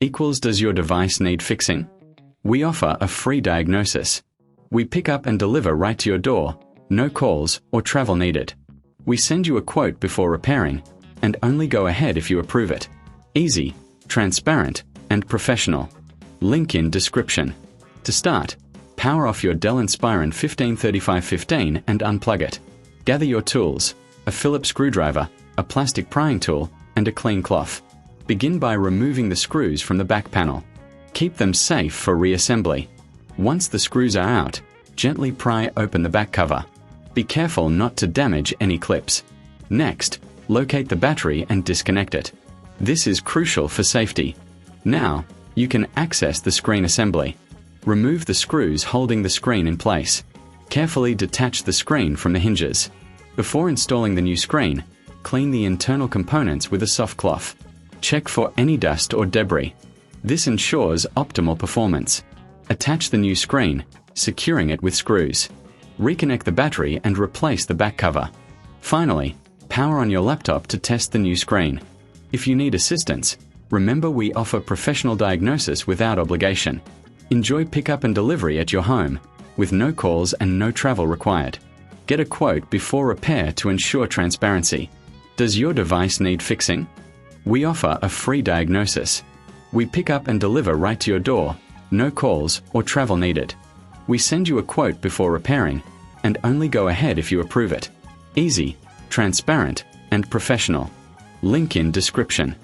equals does your device need fixing? We offer a free diagnosis. We pick up and deliver right to your door, no calls or travel needed. We send you a quote before repairing, and only go ahead if you approve it. Easy, transparent, and professional. Link in description. To start, power off your Dell Inspiron 153515 and unplug it. Gather your tools, a Phillips screwdriver, a plastic prying tool, and a clean cloth. Begin by removing the screws from the back panel. Keep them safe for reassembly. Once the screws are out, gently pry open the back cover. Be careful not to damage any clips. Next, locate the battery and disconnect it. This is crucial for safety. Now, you can access the screen assembly. Remove the screws holding the screen in place. Carefully detach the screen from the hinges. Before installing the new screen, clean the internal components with a soft cloth. Check for any dust or debris. This ensures optimal performance. Attach the new screen, securing it with screws. Reconnect the battery and replace the back cover. Finally, power on your laptop to test the new screen. If you need assistance, remember we offer professional diagnosis without obligation. Enjoy pickup and delivery at your home, with no calls and no travel required. Get a quote before repair to ensure transparency. Does your device need fixing? We offer a free diagnosis. We pick up and deliver right to your door, no calls or travel needed. We send you a quote before repairing, and only go ahead if you approve it. Easy, transparent, and professional. Link in description.